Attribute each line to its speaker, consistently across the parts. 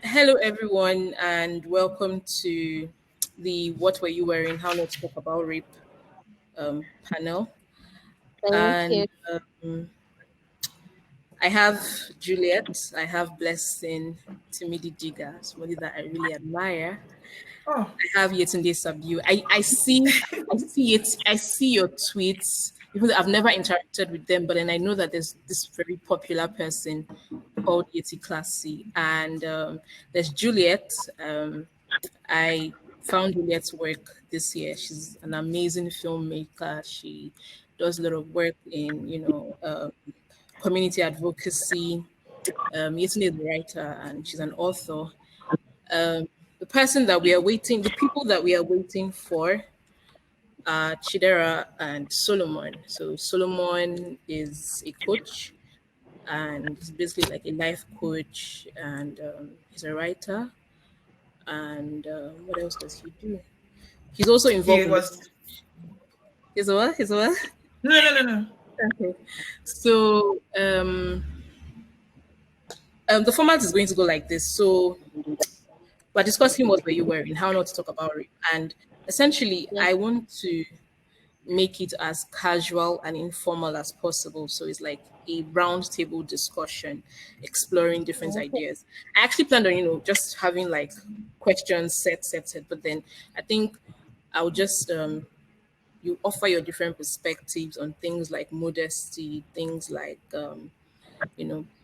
Speaker 1: Hello, everyone, and welcome to the What Were You Wearing? How Not to Talk About Rape panel.
Speaker 2: Thank you.
Speaker 1: And I have Juliet, I have Blessing Timidi Diga, somebody that I really admire.
Speaker 3: Oh,
Speaker 1: I have Yetunde Sabiu. I see your tweets. Even though I've never interacted with them, but then I know that there's this very popular person called Yeti Classy, and there's Juliet. I found Juliet's work this year. She's an amazing filmmaker. She does a lot of work in, community advocacy. Yetunde is a writer and she's an author. The people that we are waiting for are Chidera and Solomon. So Solomon is a coach and he's basically like a life coach and he's a writer. And what else does he do? He's also involved in
Speaker 3: was.
Speaker 1: He's a what? He's a what?
Speaker 3: No.
Speaker 1: Okay. So the format is going to go like this. So we're discussing what were you wearing, how not to talk about it. And essentially I want to make it as casual and informal as possible. So it's like a round table discussion, exploring different ideas. I actually planned on, just having like questions set, but then I think I'll just you offer your different perspectives on things like modesty, things like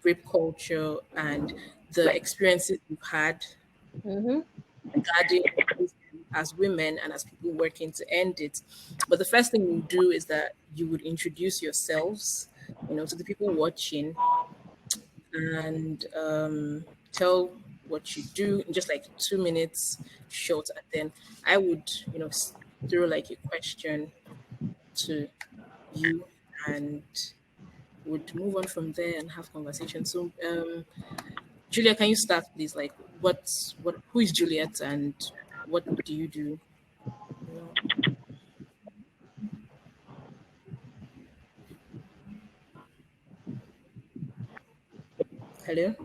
Speaker 1: rape culture and the experiences you've had
Speaker 2: Mm-hmm.
Speaker 1: regarding as women and as people working to end it. But the first thing you do is that you would introduce yourselves, to the people watching and tell what you do in just like 2 minutes short. And then I would, throw like a question to you and would move on from there and have conversation. So, Julia, can you start, please? Like, who is Juliet and what do you do? Hello?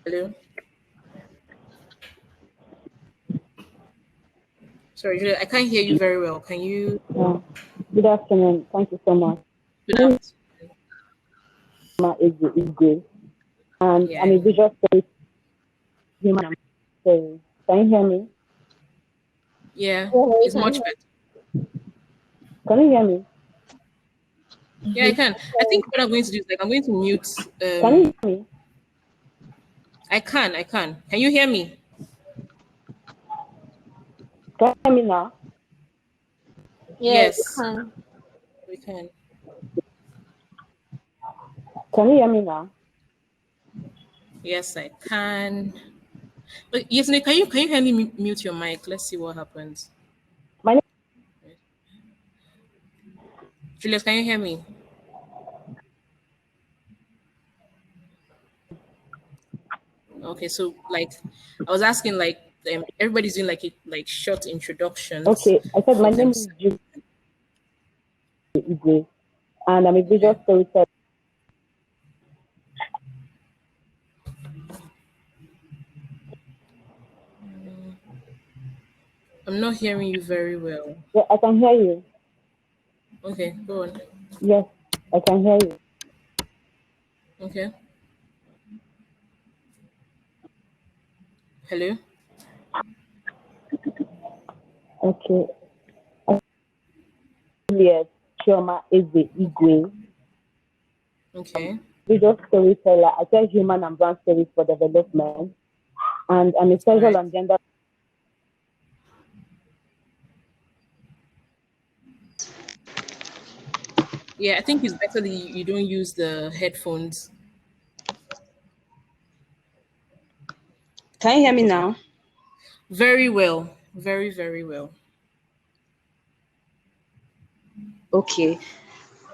Speaker 1: Hello? Sorry, Julia, I can't hear you very well. Can you?
Speaker 4: Good afternoon. Thank you so much.
Speaker 1: Good afternoon.
Speaker 4: Is Igwe, and
Speaker 1: Yeah.
Speaker 4: I'm a visual story human. So, can you hear me?
Speaker 1: Yeah,
Speaker 2: Yeah,
Speaker 1: it's much better.
Speaker 4: Can you hear me?
Speaker 1: Yeah, I can. I think what I'm going to do is like I'm going to mute.
Speaker 4: Can you hear me?
Speaker 1: I can. Can you hear me?
Speaker 4: Can you hear me now?
Speaker 1: Yes.
Speaker 2: You can.
Speaker 1: We can.
Speaker 4: Can you hear me now?
Speaker 1: Yes, I can. But yes, Nick, can you hear me mute your mic? Let's see what happens.
Speaker 4: My name
Speaker 1: Julius, can you hear me? Okay, so like I was asking like everybody's doing like short introductions.
Speaker 4: Okay, I said my
Speaker 1: of
Speaker 4: name is
Speaker 1: themselves.
Speaker 4: Julie Igwe, and I'm a visual storyteller.
Speaker 1: I'm not hearing you very well.
Speaker 4: Yeah, I can hear you.
Speaker 1: Okay, go on.
Speaker 4: Yes, I can hear you.
Speaker 1: Okay. Hello?
Speaker 4: Okay. Juliet Chioma Eze Igwe,
Speaker 1: Okay.
Speaker 4: visual storyteller. I tell human and brand stories for development, and I'm a sexual
Speaker 1: Right.
Speaker 4: and gender.
Speaker 1: Yeah, I think it's better that you don't use the headphones.
Speaker 4: Can you hear me now?
Speaker 1: Very well. Very, very well.
Speaker 4: Okay.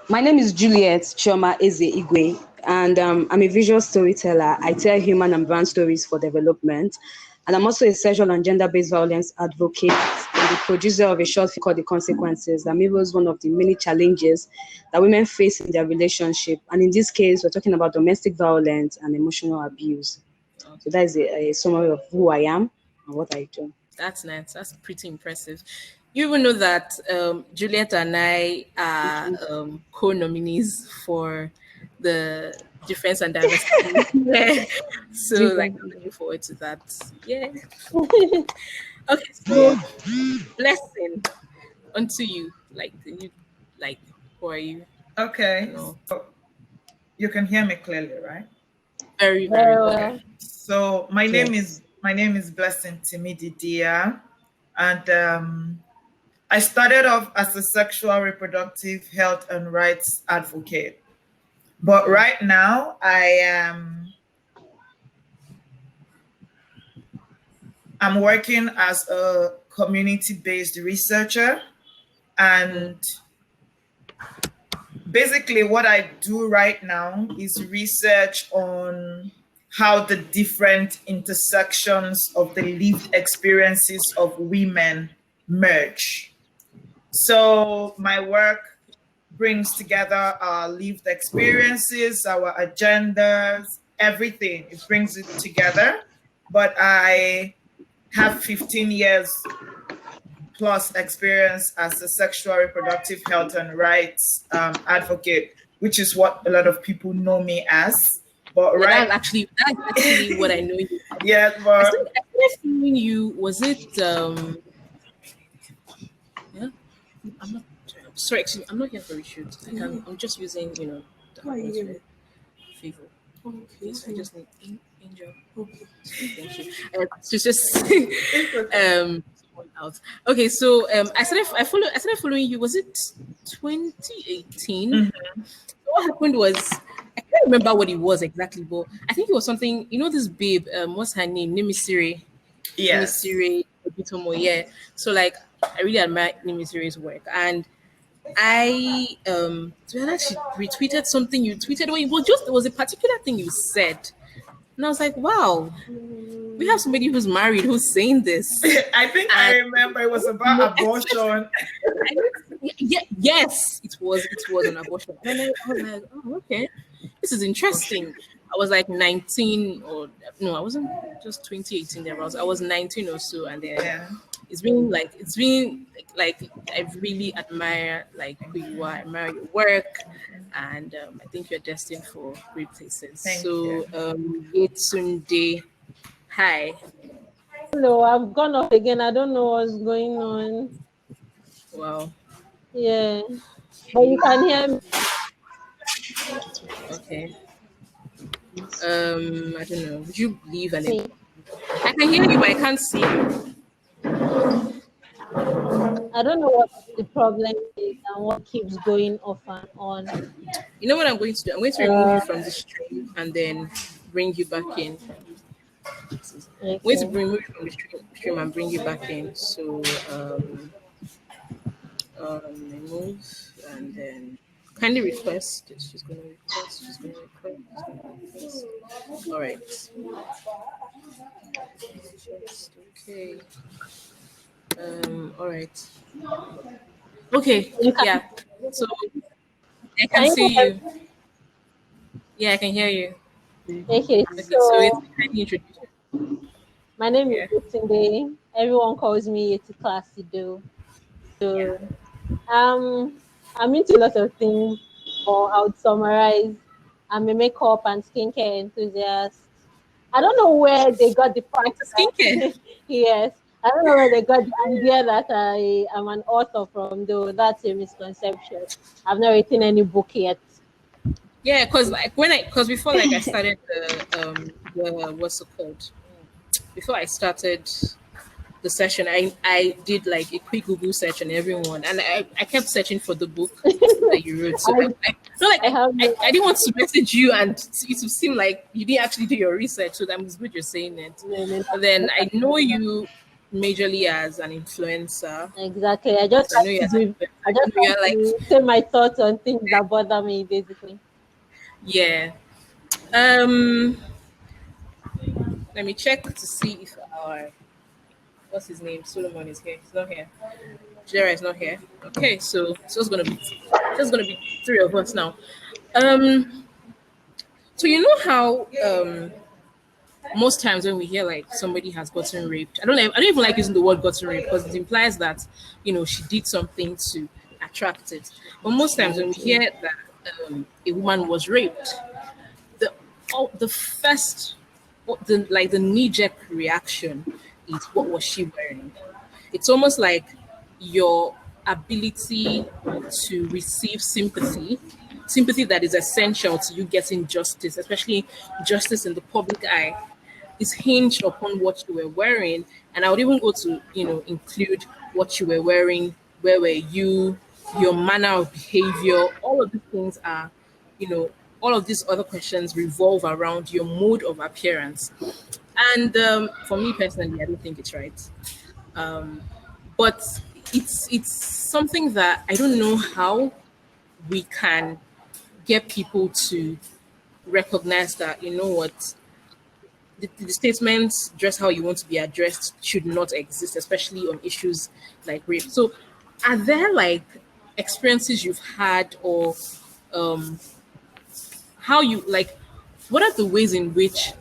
Speaker 4: My name is Juliet Chioma Eze Igwe, and I'm a visual storyteller. I tell human and brand stories for development, and I'm also a sexual and gender-based violence advocate in the producer of a short film called The Consequences that mirrors one of the many challenges that women face in their relationship. And in this case, we're talking about domestic violence and emotional abuse. So that is a summary of who I am and what I do.
Speaker 1: That's nice. That's pretty impressive. You even know that Juliet and I are co-nominees for the Defense and Diversity. Yeah. So, like, I'm looking forward to that. Yeah. Okay, so blessing onto you. Like, like, who are you?
Speaker 3: Okay.
Speaker 1: No.
Speaker 3: So you can hear me clearly, right?
Speaker 1: Very,
Speaker 2: Very
Speaker 1: very
Speaker 2: well.
Speaker 1: well.
Speaker 3: So my name is Blessing Timidi Dia, and I started off as a sexual reproductive health and rights advocate, but right now I'm working as a community-based researcher, and basically what I do right now is research on how the different intersections of the lived experiences of women merge. So my work brings together our lived experiences, our agendas, everything. It brings it together. But I have 15 years plus experience as a sexual reproductive health and rights advocate, which is what a lot of people know me as. But
Speaker 1: That's actually what I know you.
Speaker 3: yeah,
Speaker 1: I
Speaker 3: but
Speaker 1: started following you. Was it yeah? I'm not sorry, actually, I'm not here for reshoot. I'm just using, the atmosphere favor. Please, I just need Angel. Okay. Thank you. Just someone out. Okay, so I started following you. Was it 2018? What happened was I can't remember what it was exactly, but I think it was something. This babe. What's her name? Nimisiri.
Speaker 3: yes.
Speaker 1: Nimisiri Obitomo. Yeah. So like, I really admire Nimisiri's work, and I Joanna, she retweeted something you tweeted. Well, it was a particular thing you said, and I was like, wow, we have somebody who's married who's saying this.
Speaker 3: I think I remember it was about abortion.
Speaker 1: Yes, it was an abortion. And I was like, oh, okay, this is interesting. I was like 19, or no, I wasn't, just 2018 there. I was 19 or so, and then
Speaker 3: Yeah.
Speaker 1: it's been like I really admire like who you are. I admire your work, and I think you're destined for great places.
Speaker 3: Thank
Speaker 1: So,
Speaker 3: you.
Speaker 1: Yetunde, hi.
Speaker 2: Hello, I've gone off again. I don't know what's going on.
Speaker 1: Wow.
Speaker 2: Yeah, but you can hear me.
Speaker 1: Okay. I don't know. Would you leave and then I can hear you, but I can't see you.
Speaker 2: I don't know what the problem is and what keeps going off and on.
Speaker 1: You know what I'm going to do? I'm going to remove you from the stream and then bring you back in. I'm going to
Speaker 2: Okay.
Speaker 1: remove you from the stream and bring you back in. So remove and then kindly request. She's going to request. She's going to request. She's going to request. All right. Just okay. All right. Okay.
Speaker 2: You can,
Speaker 1: Yeah. So I
Speaker 2: can
Speaker 1: can
Speaker 2: you
Speaker 1: see
Speaker 2: hear
Speaker 1: you. Yeah, I can hear you.
Speaker 2: Okay,
Speaker 1: Okay, so it's
Speaker 2: so
Speaker 1: kindly introduce you.
Speaker 2: my name is
Speaker 1: Yeah.
Speaker 2: Yetunde. Everyone calls me Yeti Classido.
Speaker 1: Yeah.
Speaker 2: So I'm into a lot of things, or I would summarize. I'm a makeup and skincare enthusiast. I don't know where they got the fact
Speaker 1: It's a skincare.
Speaker 2: that yes, I don't know where they got the idea that I am an author from, though that's a misconception. I've not written any book yet.
Speaker 1: Yeah, because before like I started the what's it called? Before I started the session, I did like a quick Google search on everyone, and I kept searching for the book that you wrote. So I feel like
Speaker 2: I have
Speaker 1: I didn't want to message you and it to seem like you didn't actually do your research. So that was good you're saying it. But then I know you majorly as an influencer.
Speaker 2: exactly. I just
Speaker 1: So I know
Speaker 2: have
Speaker 1: you
Speaker 2: to
Speaker 1: as an
Speaker 2: give.
Speaker 1: influencer.
Speaker 2: I
Speaker 1: I
Speaker 2: just
Speaker 1: know you're
Speaker 2: have
Speaker 1: like,
Speaker 2: to say my thoughts on things that bother me, basically.
Speaker 1: yeah. Um, let me check to see if our what's his name? Solomon is here. He's not here. Jera is not here. Okay, so it's gonna be three of us now. Um, so you know how most times when we hear like somebody has gotten raped, I don't even like using the word gotten raped because it implies that she did something to attract it. But most times when we hear that a woman was raped, the first the knee jerk reaction is, what was she wearing? It's almost like your ability to receive sympathy that is essential to you getting justice, especially justice in the public eye, is hinged upon what you were wearing. And I would even go to, include what you were wearing, where were you, your manner of behavior. All of these things are, all of these other questions revolve around your mode of appearance. And for me personally, I don't think it's right. But it's something that I don't know how we can get people to recognize that, what, the statements, dress how you want to be addressed, should not exist, especially on issues like rape. So are there like experiences you've had, or how you like, what are the ways in which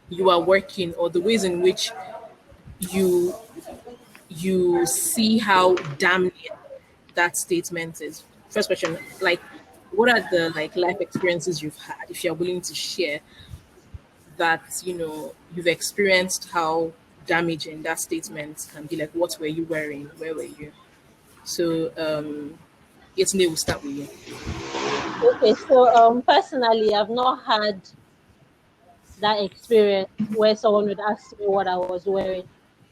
Speaker 1: you are working, or the ways in which you see how damning that statement is? First question, like, what are the like life experiences you've had, if you're willing to share, that you've experienced how damaging that statement can be? Like, what were you wearing, where were you? So Yetunde, will start with you.
Speaker 2: Okay, so personally, I've not had that experience where someone would ask me what I was wearing,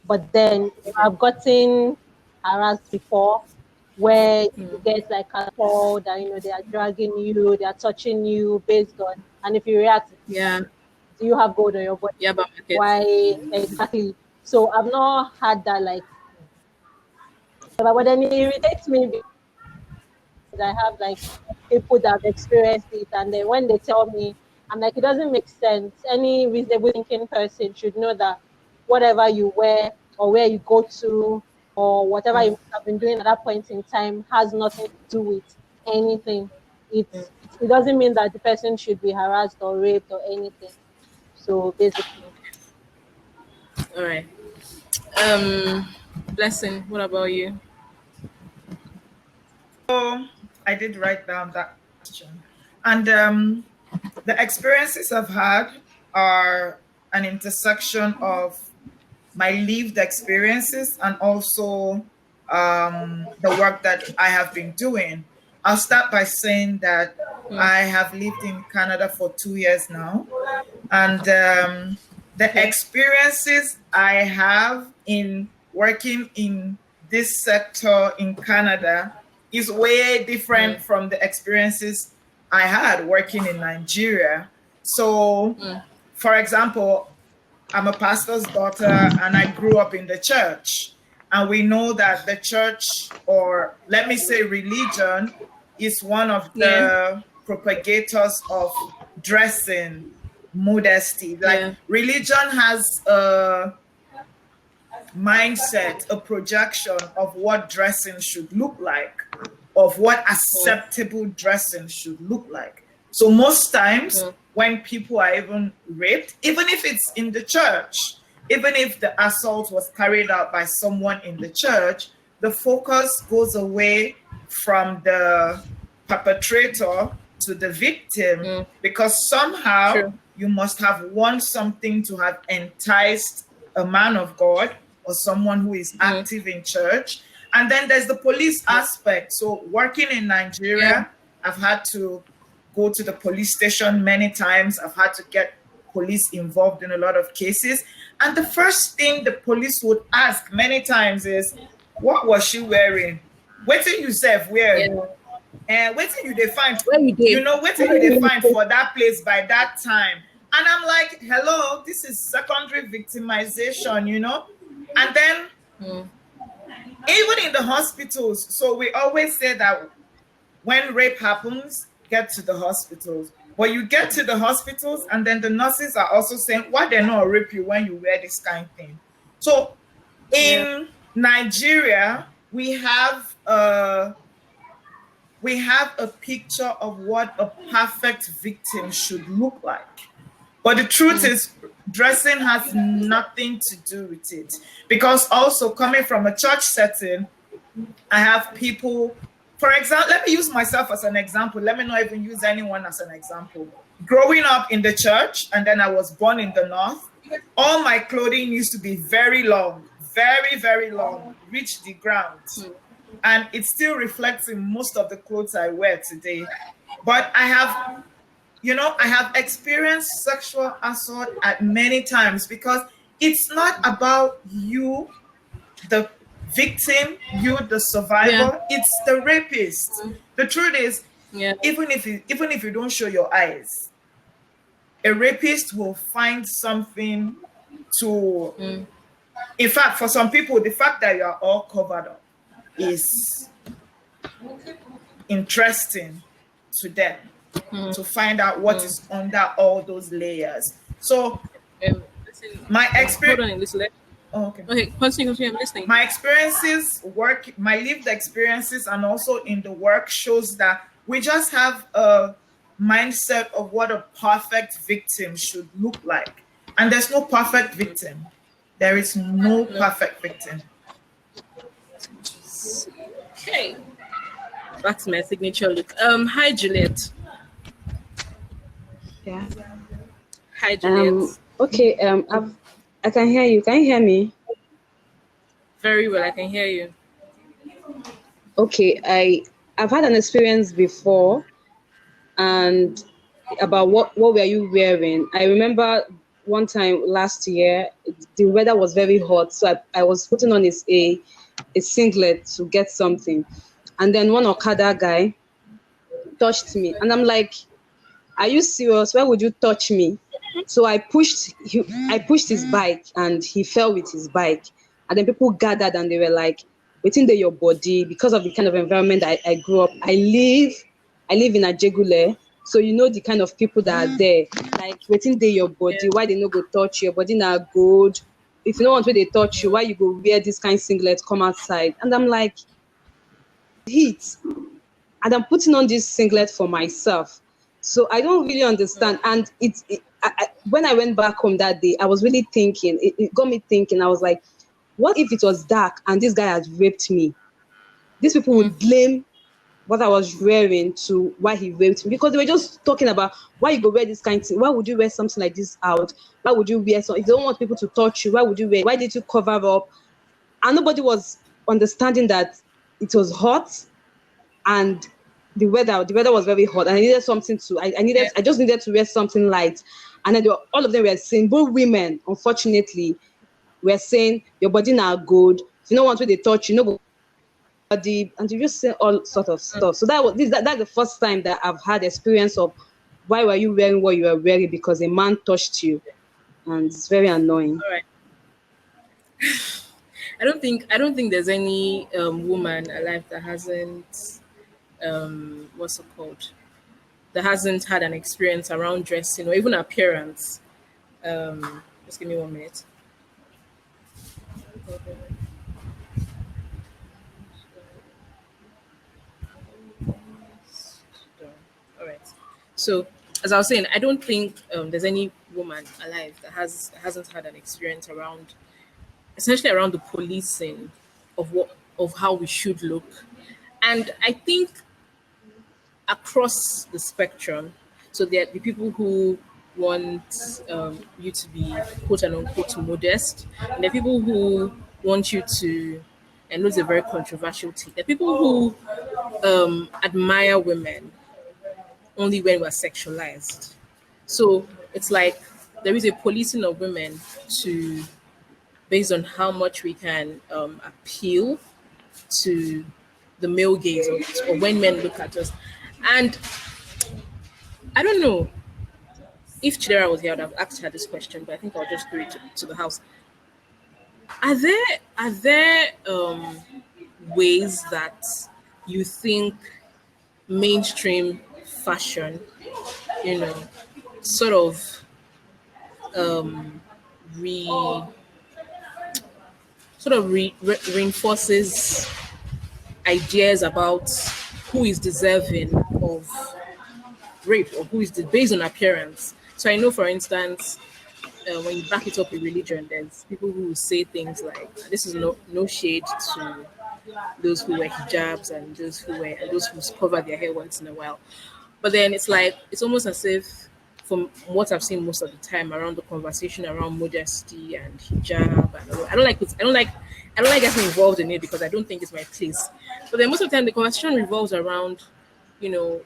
Speaker 2: but then I've gotten harassed before, where you get like called and they are dragging you, they are touching you based on, and if you react,
Speaker 1: Yeah.
Speaker 2: do you have gold on your body?
Speaker 1: Yeah, but
Speaker 2: Why exactly? So I've not had that like, but then it irritates me because I have like people that have experienced it, and then when they tell me, I'm like, it doesn't make sense. Any reasonable thinking person should know that whatever you wear or where you go to or whatever you have been doing at that point in time has nothing to do with anything. It doesn't mean that the person should be harassed or raped or anything. So basically.
Speaker 1: All right. Blessing, what about you?
Speaker 3: So I did write down that question. And the experiences I've had are an intersection of my lived experiences and also the work that I have been doing. I'll start by saying that I have lived in Canada for 2 years now. And the experiences I have in working in this sector in Canada is way different from the experiences I had working in Nigeria. So, for example, I'm a pastor's daughter and I grew up in the church. And we know that the church, or let me say religion, is one of the propagators of dressing, modesty. Like religion has a mindset, a projection of what dressing should look like, of what acceptable dressing should look like. So most times when people are even raped, even if it's in the church, even if the assault was carried out by someone in the church, the focus goes away from the perpetrator to the victim, because somehow you must have won something to have enticed a man of God or someone who is active in church. And then there's the police aspect. So working in Nigeria, I've had to go to the police station many times. I've had to get police involved in a lot of cases. And the first thing the police would ask many times is, what was she wearing? What did you say wearing? And what did you define? What did you define for that place by that time? And I'm like, hello, this is secondary victimization, And then even in the hospitals, so we always say that when rape happens, get to the hospitals. But you get to the hospitals and then the nurses are also saying, why they not rape you when you wear this kind of thing? So In Nigeria, we have a picture of what a perfect victim should look like. But the truth is, dressing has nothing to do with it. Because also coming from a church setting, I have people, for example, let me use myself as an example. Let me not even use anyone as an example. Growing up in the church, and then I was born in the north, all my clothing used to be very long, very, very long, reach the ground. And it still reflects in most of the clothes I wear today. But I have experienced sexual assault at many times because it's not about you, the victim, you, the survivor. It's the rapist. The truth is, even if you don't show your eyes, a rapist will find something to. In fact, for some people, the fact that you are all covered up is interesting to them, to find out what is under all those layers. So my experience. Okay.
Speaker 1: Okay, continue. I'm listening.
Speaker 3: My experiences, my lived experiences, and also in the work shows that we just have a mindset of what a perfect victim should look like, and there's no perfect victim. There is no perfect victim.
Speaker 1: Okay. That's my signature look. Hi Juliet.
Speaker 4: Yeah.
Speaker 1: Hi Juliet.
Speaker 4: Okay. I can hear you. Can you hear me?
Speaker 1: Very well, I can hear you.
Speaker 4: Okay. I've had an experience before, and about what were you wearing? I remember one time last year, the weather was very hot, so I was putting on a singlet to get something, and then one Okada guy touched me, and I'm like, "Are you serious? Why would you touch me?" So I pushed his bike, and he fell with his bike, and then people gathered, and they were like, "Within your body," because of the kind of environment I grew up. I live in Ajegule. So you know the kind of people that are there, like waiting there your body, why they no go touch your body now good. If you don't want where they touch you, why you go wear this kind of singlet, come outside? And I'm like, heat. And I'm putting on this singlet for myself. So I don't really understand. And when I went back home that day, I was really thinking, it got me thinking, I was like, what if it was dark and this guy had raped me? These people would blame what I was wearing to why he raped me, because they were just talking about why you go wear this kind of thing. Why would you wear something like this out? Why would you wear something? If you don't want people to touch you, why would you wear? Why did you cover up? And nobody was understanding that it was hot and the weather was very hot, and I needed something to. I just needed to wear something light, and then all of them were saying, both women, unfortunately, were saying your body now good. If you don't want where they touch you, no go. And you just say all sort of stuff. So that's the first time that I've had experience of why were you wearing what you were wearing because a man touched you, and it's very annoying.
Speaker 1: All right. I don't think there's any woman alive that hasn't what's it called, that hasn't had an experience around dressing or even appearance. Just give me 1 minute. All right. So, as I was saying, I don't think there's any woman alive that hasn't had an experience around, essentially around the policing of how we should look, and I think across the spectrum. So there are the people who want you to be quote unquote modest, and there are people who want you to, and those are very controversial take. There are people who admire women only when we're sexualized. So it's like there is a policing of women to based on how much we can appeal to the male gaze or when men look at us. And I don't know if Chidera was here, I'd have asked her this question, but I think I'll just throw it to the house. Are there ways that you think mainstream fashion, sort of re sort of reinforces ideas about who is deserving of rape or who is based on appearance. So I know, for instance, when you back it up with religion, there's people who will say things like, "This is no shade to those who wear hijabs and those who cover their hair once in a while." But then it's like it's almost as if, from what I've seen most of the time around the conversation around modesty and hijab, and all, I don't like getting involved in it because I don't think it's my place. But then most of the time the conversation revolves around, you know,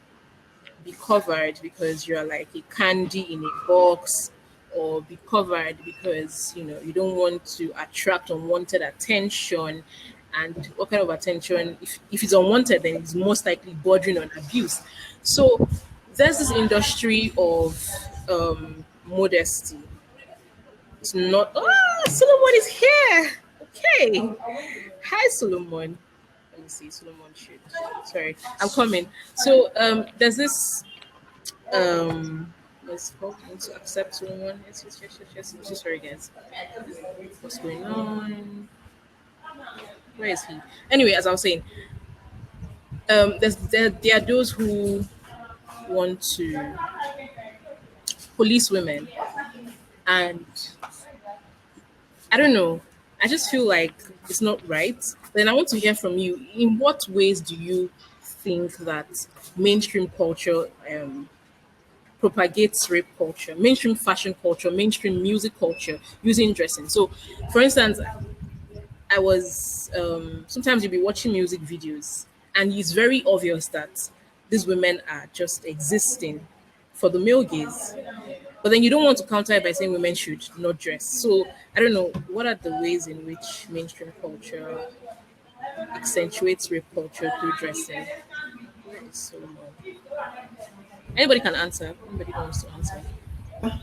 Speaker 1: be covered because you're like a candy in a box, or be covered because you don't want to attract unwanted attention. And what kind of attention? If it's unwanted, then it's most likely bordering on abuse. So there's this industry of modesty. It's not. Oh, Solomon is here. Okay. Hi, Solomon. Let me see. Solomon should. Sorry, I'm coming. So there's this let's hope to accept someone. Yes. I'm so sorry, guys. What's going on? Where is he? Anyway, as I was saying, there are those who want to police women, and I don't know. I just feel like it's not right. Then I want to hear from you. In what ways do you think that mainstream culture propagates rape culture, mainstream fashion culture, mainstream music culture using dressing? So, for instance, I was sometimes you'll be watching music videos, and it's very obvious that these women are just existing for the male gaze. But then you don't want to counter it by saying women should not dress. So I don't know, what are the ways in which mainstream culture accentuates rape culture through dressing? Where is Solomon? Anybody can answer. Anybody wants to answer.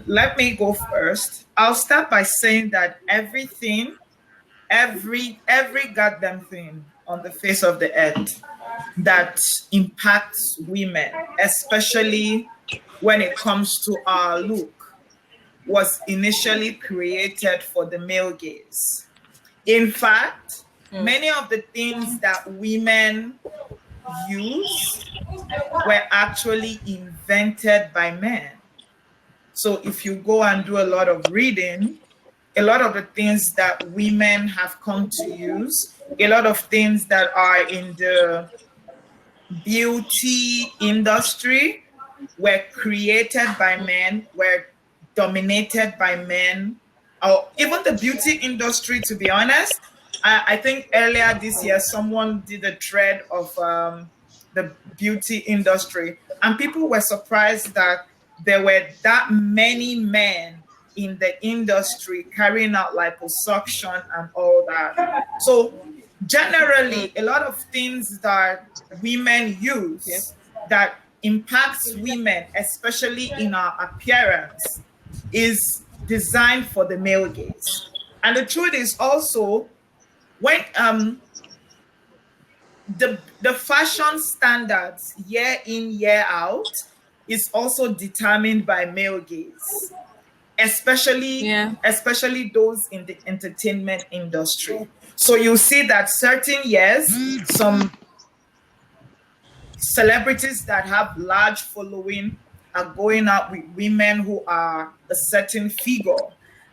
Speaker 3: Let me go first. I'll start by saying that everything, every goddamn thing on the face of the earth that impacts women, especially when it comes to our look, was initially created for the male gaze. In fact, many of the things that women use were actually invented by men. So if you go and do a lot of reading, a lot of the things that women have come to use, a lot of things that are in the beauty industry were created by men, were dominated by men, or even the beauty industry, to be honest. I think earlier this year, someone did a thread of the beauty industry, and people were surprised that there were that many men in the industry carrying out liposuction and all that. So generally, a lot of things that women
Speaker 1: Yeah.
Speaker 3: use that impacts women, especially in our appearance, is designed for the male gaze. And the truth is also, when the fashion standards year in year out is also determined by male gaze, especially
Speaker 1: Yeah.
Speaker 3: especially those in the entertainment industry. So you see that certain years, some celebrities that have large following are going out with women who are a certain figure,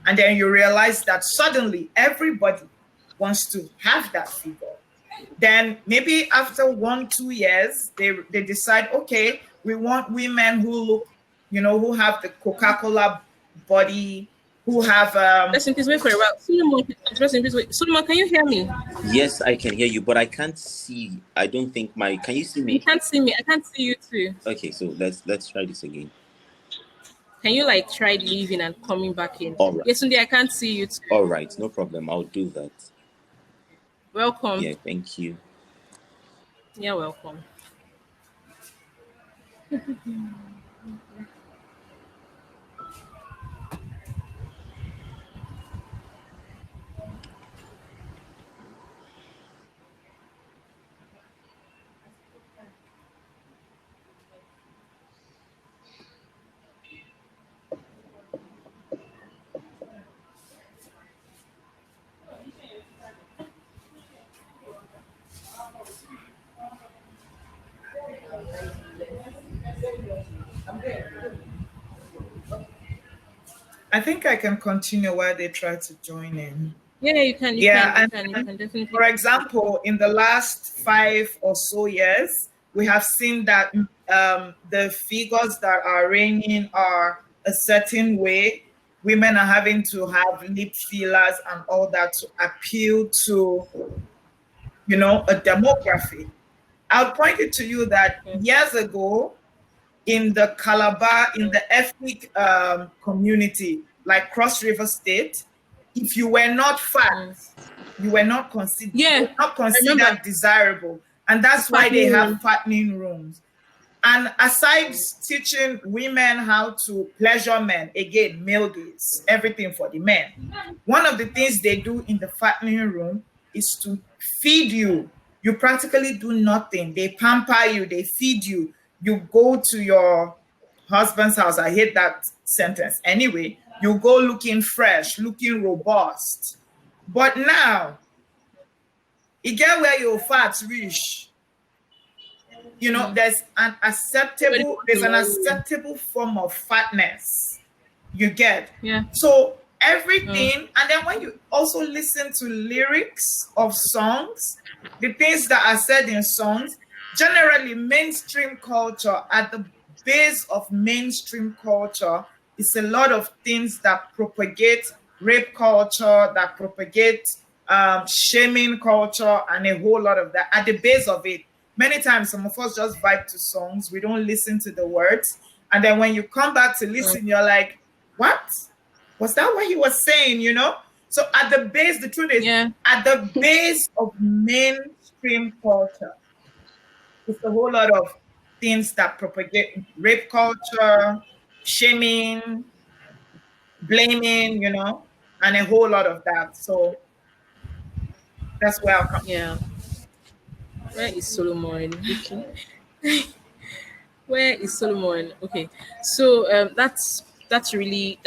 Speaker 3: and then you realize that suddenly everybody wants to have that figure. Then maybe after 1 2 years they decide, okay, we want women who look, who have the Coca-Cola body, who have
Speaker 1: Rest in peace. Wait for a while. Solomon, rest in peace. Wait. Solomon, can you hear me?
Speaker 5: Yes, I can hear you, but I can't see. I don't think my. Can you see
Speaker 1: You
Speaker 5: me?
Speaker 1: can't see me. I can't see you too.
Speaker 5: Okay, so let's try this again.
Speaker 1: Can you like try leaving and coming back in?
Speaker 5: All right,
Speaker 1: Yes, Sunday, I can't see you too.
Speaker 5: all right, no problem. I'll do that.
Speaker 1: Welcome.
Speaker 5: Yeah, thank you.
Speaker 1: You're welcome.
Speaker 3: I think I can continue while they try to join in.
Speaker 1: Yeah, you can.
Speaker 3: Yeah,
Speaker 1: You can definitely.
Speaker 3: for example, in the last 5 or so years, we have seen that the figures that are reigning are a certain way. Women are having to have lip fillers and all that to appeal to, a demography. I'll point it to you that years ago, in the Calabar, in the ethnic community, like Cross River State, if you were not fat, you were not considered
Speaker 1: Yeah, I remember.
Speaker 3: desirable, and that's why they
Speaker 1: Fattening
Speaker 3: have
Speaker 1: room.
Speaker 3: fattening rooms. And aside teaching women how to pleasure men, again, male gaze, everything for the men. One of the things they do in the fattening room is to feed you. You practically do nothing. They pamper you, they feed you. You go to your husband's house. I hate that sentence. Anyway, you go looking fresh, looking robust. But now, you get where your fat reach. There's an acceptable form of fatness you get.
Speaker 1: Yeah.
Speaker 3: So everything, and then when you also listen to lyrics of songs, the things that are said in songs, generally mainstream culture, at the base of mainstream culture is a lot of things that propagate rape culture, that propagate shaming culture, and a whole lot of that at the base of it. Many times, some of us just vibe to songs. We don't listen to the words. And then when you come back to listen, you're like, what? Was that what he was saying, So at the base, the truth is, at the base of mainstream culture, it's a whole lot of things that propagate rape culture, shaming, blaming, and a whole lot of that. So that's where I'll come.
Speaker 1: Yeah. Where is Solomon? Where is Solomon? Okay, so that's a really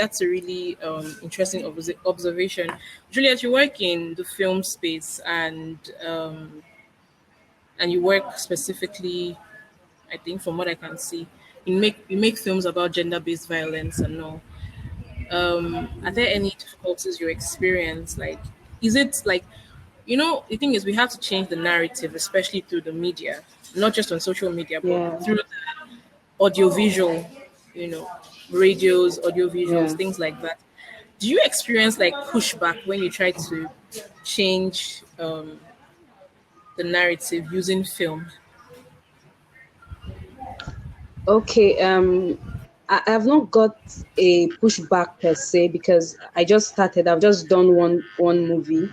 Speaker 1: interesting observation. Juliet, you work in the film space, and you work specifically, I think, from what I can see, you make films about gender-based violence and all. Are there any difficulties you experience? Like, is it like, the thing is, we have to change the narrative, especially through the media, not just on social media, but through the audiovisual, radios, audiovisuals, things like that. Do you experience like pushback when you try to change the narrative using film?
Speaker 4: Okay, I have not got a pushback per se because I just started. I've just done one movie,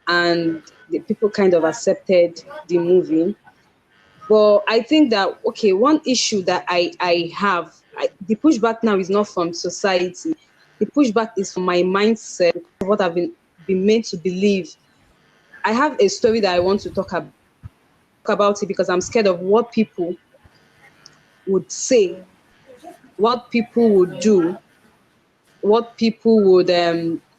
Speaker 4: and the people kind of accepted the movie. But I think that, okay, one issue that I have, the pushback now is not from society. The pushback is from my mindset, what I've been made to believe. I have a story that I want to talk about it because I'm scared of what people would say, what people would do, what people would,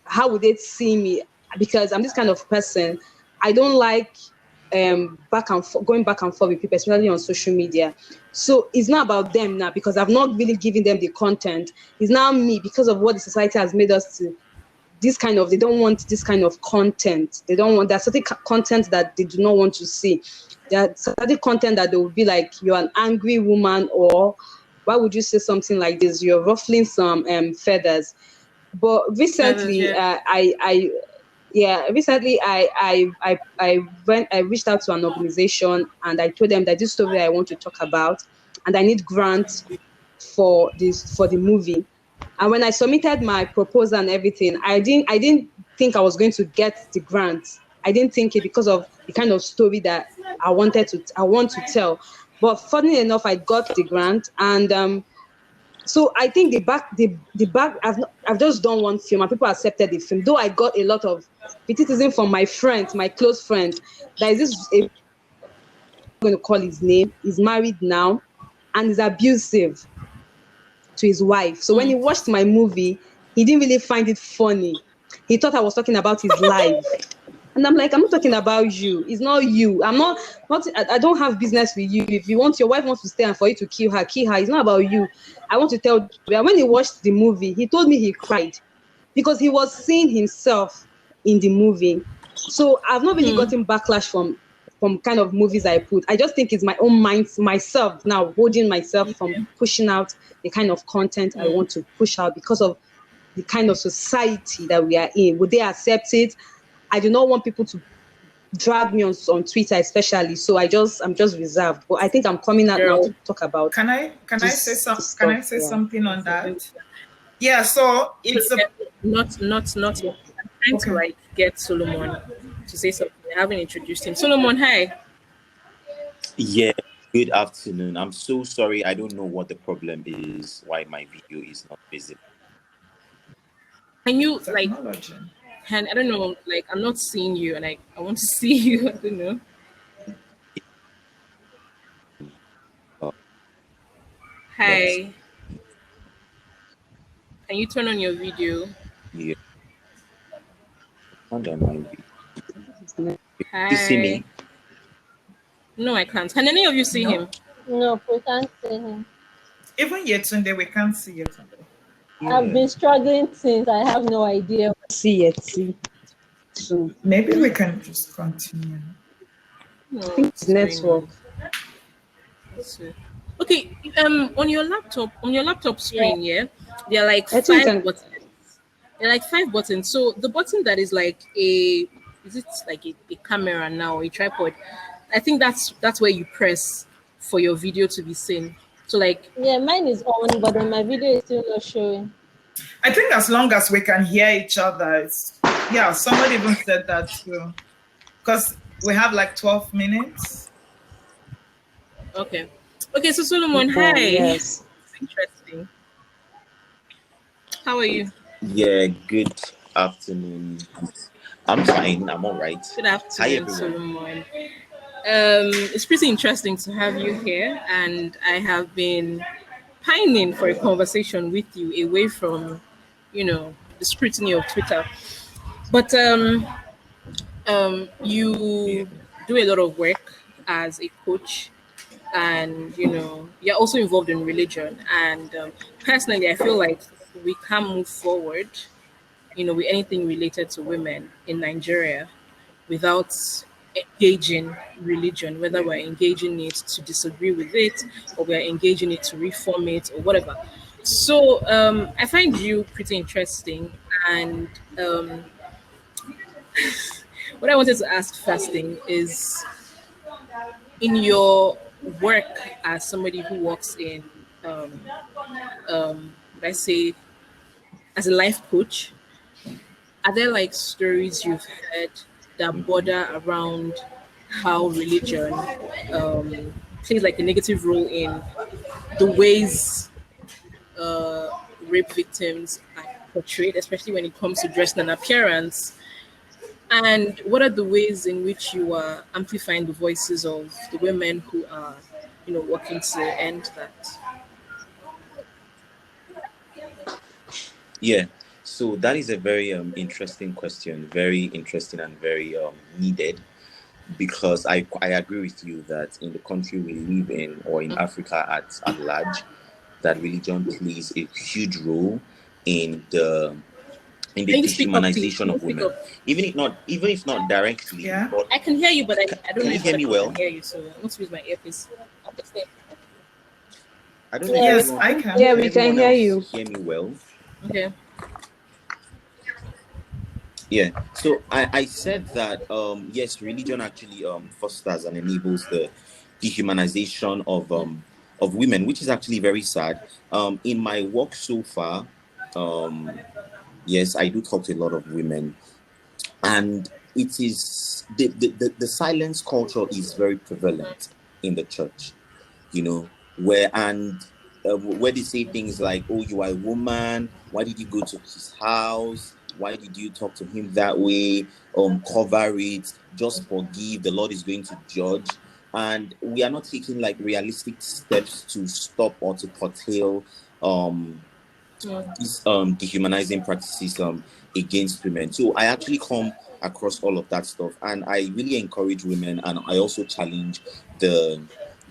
Speaker 4: how would they see me? Because I'm this kind of person. I don't like going back and forth with people, especially on social media. So it's not about them now because I've not really given them the content. It's now me because of what the society has made us to. They don't want this kind of content. They don't want that certain content that they do not want to see. There's certain content that they will be like, you're an angry woman, or why would you say something like this? You're ruffling some feathers. But recently, recently I reached out to an organization and I told them that this story I want to talk about, and I need grants for the movie. And when I submitted my proposal and everything, I didn't think I was going to get the grant. I didn't think it because of the kind of story that I want to tell. But funny enough, I got the grant, and so I think the back. I've just done one film, and people accepted the film. Though I got a lot of criticism from my friends, my close friends. There is this. I'm going to call his name. He's married now, and he's abusive to his wife. So when he watched my movie, he didn't really find it funny. He thought I was talking about his life. And I'm like, I'm not talking about you. It's not you. I don't have business with you. If your wife wants to stay and for you to kill her, kill her. It's not about you. I want to tell you, when he watched the movie, he told me he cried because he was seeing himself in the movie. So I've not really gotten backlash from kind of movies I put. I just think it's my own mind, myself now holding myself from pushing out the kind of content I want to push out because of the kind of society that we are in. Would they accept it? I do not want people to drag me on Twitter, especially. So I'm just reserved. But I think I'm coming out now to talk about.
Speaker 3: Can I say something on that? Yeah. So it's
Speaker 1: not. I'm trying to like get Solomon to say something. I haven't introduced him. Solomon, hi.
Speaker 5: Yeah, good afternoon. I'm so sorry. I don't know what the problem is, why my video is not visible.
Speaker 1: Can you like,
Speaker 3: technology.
Speaker 1: I don't know, like I'm not seeing you and I want to see you. I don't know. Hi. Can you turn on your video?
Speaker 5: Yeah. Hold on, my video.
Speaker 1: Hi.
Speaker 5: You see me?
Speaker 1: No, I can't. Can any of you see him?
Speaker 2: No, we can't see him.
Speaker 3: Even Yetunde, we can't see Yetunde.
Speaker 2: Yeah. I've been struggling since. I have no idea.
Speaker 4: See. So
Speaker 3: maybe we can just continue.
Speaker 1: No,
Speaker 4: it's network.
Speaker 1: Okay, on your laptop screen, there are like 5 buttons. There are like 5 buttons. So the button that is like is it like a camera now, a tripod? I think that's where you press for your video to be seen. So like,
Speaker 2: yeah, mine is on, but then my video is still not showing.
Speaker 3: I think as long as we can hear each other, somebody even said that too. Because we have like 12 minutes.
Speaker 1: Okay, so Solomon, hi.
Speaker 4: Yes.
Speaker 1: Interesting. How are you?
Speaker 5: Yeah, good afternoon. I'm fine. I'm all right.
Speaker 1: Good afternoon, Solomon. It's pretty interesting to have you here, and I have been pining for a conversation with you away from, the scrutiny of Twitter. But you do a lot of work as a coach, and you're also involved in religion. And personally, I feel like we can't move forward, with anything related to women in Nigeria without engaging religion, whether we're engaging it to disagree with it or we're engaging it to reform it or whatever. So I find you pretty interesting. And what I wanted to ask first thing is, in your work as somebody who works in, let's say, as a life coach, are there like stories you've heard that border around how religion plays like a negative role in the ways rape victims are portrayed, especially when it comes to dress and appearance? And what are the ways in which you are amplifying the voices of the women who are, working to end that?
Speaker 5: Yeah. So that is a very interesting question, very interesting and very needed, because I agree with you that in the country we live in, or in Africa at large, that religion plays a huge role in the dehumanization of women, even if not directly.
Speaker 3: Yeah.
Speaker 5: But
Speaker 1: I can hear you, but I don't know
Speaker 5: you
Speaker 1: if
Speaker 5: hear me well?
Speaker 1: I can hear you, so I want to use my earpiece.
Speaker 5: I don't know.
Speaker 3: Yes, I can.
Speaker 4: Yeah, we can hear you.
Speaker 5: Hear me well?
Speaker 1: Okay.
Speaker 5: Yeah. So I said that yes, religion actually fosters and enables the dehumanization of women, which is actually very sad. In my work so far, yes, I do talk to a lot of women, and it is the silence culture is very prevalent in the church, where they say things like, "Oh, you are a woman. Why did you go to his house? Why did you talk to him that way? Cover it. Just forgive. The Lord is going to judge." And we are not taking like realistic steps to stop or to curtail these dehumanizing practices against women. So I actually come across all of that stuff. And I really encourage women, and I also challenge the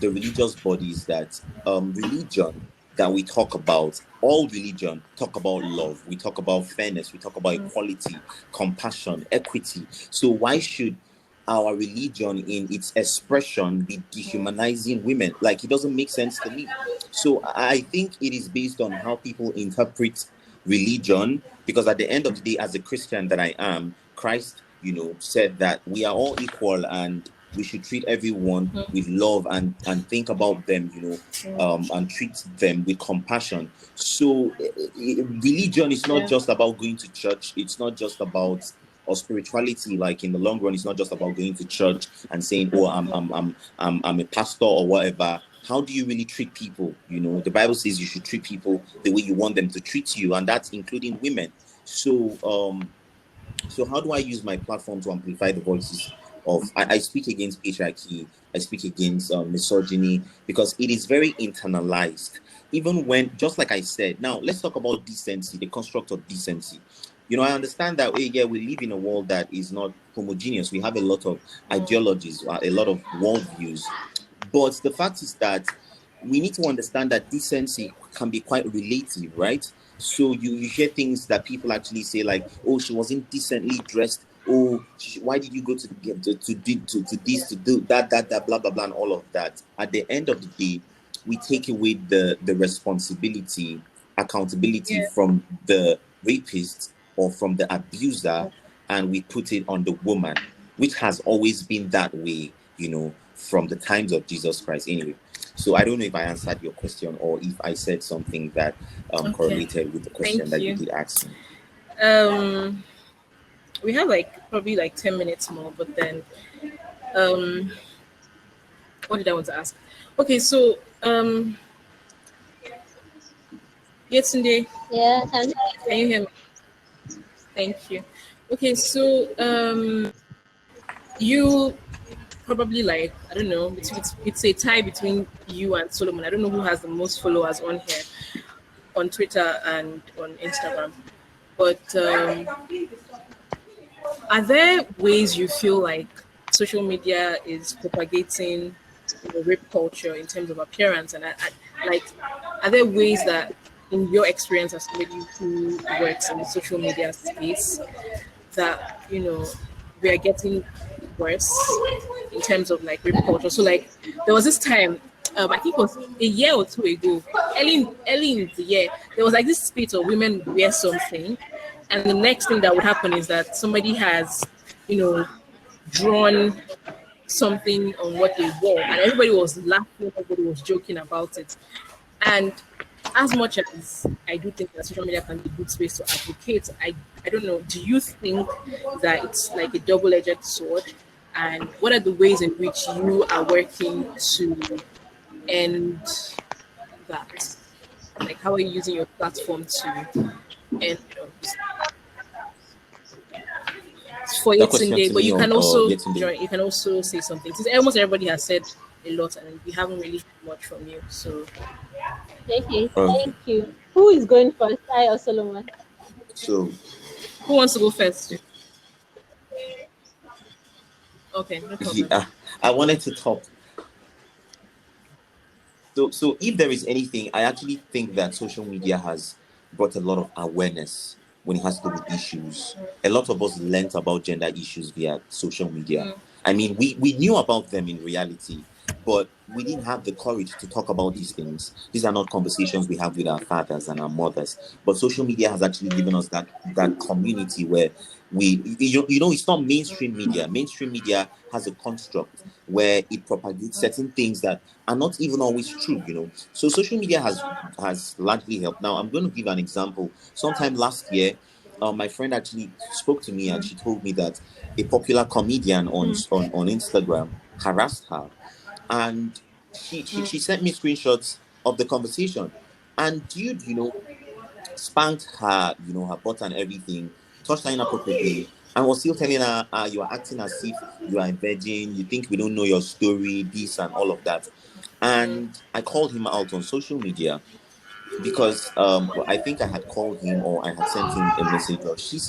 Speaker 5: religious bodies that religion that we talk about, all religion talk about love, we talk about fairness, we talk about equality, compassion, equity. So why should our religion in its expression be dehumanizing women? Like, it doesn't make sense to me. So I think it is based on how people interpret religion, because at the end of the day, as a Christian that I am, Christ, said that we are all equal and we should treat everyone with love and think about them, and treat them with compassion. So religion is not just about going to church. It's not just about, or spirituality, like in the long run, it's not just about going to church and saying, oh, I'm a pastor or whatever. How do you really treat people? The Bible says you should treat people the way you want them to treat you, and that's including women. So how do I use my platform to amplify the voices of, I speak against patriarchy, I speak against misogyny, because it is very internalized. Even when, just like I said, now let's talk about decency, the construct of decency. I understand that, we live in a world that is not homogeneous. We have a lot of ideologies, a lot of worldviews. But the fact is that we need to understand that decency can be quite relative, right? So you hear things that people actually say, like, oh, she wasn't decently dressed. Oh, why did you go to this, to do that, blah, blah, blah, and all of that. At the end of the day, we take away the responsibility, accountability from the rapist or from the abuser, and we put it on the woman, which has always been that way, from the times of Jesus Christ. Anyway, so I don't know if I answered your question or if I said something that correlated with the question that you did ask me.
Speaker 1: We have probably 10 minutes more, but then what did I want to ask? Okay, so Yetunde,
Speaker 2: Yeah,
Speaker 1: can you hear me? Thank you. Okay, so you probably, I don't know, it's a tie between you and Solomon. I don't know who has the most followers on here, on Twitter and on Instagram. But are there ways you feel like social media is propagating rape culture in terms of appearance? And are there ways that, in your experience as somebody who works in the social media space, that we are getting worse in terms of rape culture? So there was this time, I think it was a year or two ago, early in the year, there was this spate of women wear something, and the next thing that would happen is that somebody has drawn something on what they wore, and everybody was laughing, everybody was joking about it. And as much as I do think that social media can be a good space to advocate, I don't know, do you think that it's like a double-edged sword? And what are the ways in which you are working to end that? How are you using your platform to end for Yetunde? But you can also you can also say something. Almost everybody has said a lot, and we haven't really heard much from you. So
Speaker 2: okay, thank you. Who is going first, I or Solomon?
Speaker 5: So
Speaker 1: who wants to go first? Okay, no problem.
Speaker 5: Yeah, I wanted to talk. So if there is anything, I actually think that social media has brought a lot of awareness when it has to do with issues. A lot of us learnt about gender issues via social media. I mean, we knew about them in reality, but we didn't have the courage to talk about these things. These are not conversations we have with our fathers and our mothers. But social media has actually given us that community where it's not mainstream media. Mainstream media has a construct where it propagates certain things that are not even always true, So social media has largely helped. Now, I'm going to give an example. Sometime last year, my friend actually spoke to me and she told me that a popular comedian on Instagram harassed her. And she sent me screenshots of the conversation. And dude, spanked her, her butt and everything, touched her inappropriately, and was still telling her, you are acting as if you are a virgin, you think we don't know your story, this and all of that. And I called him out on social media. because I think I had called him or I had sent him a message, or she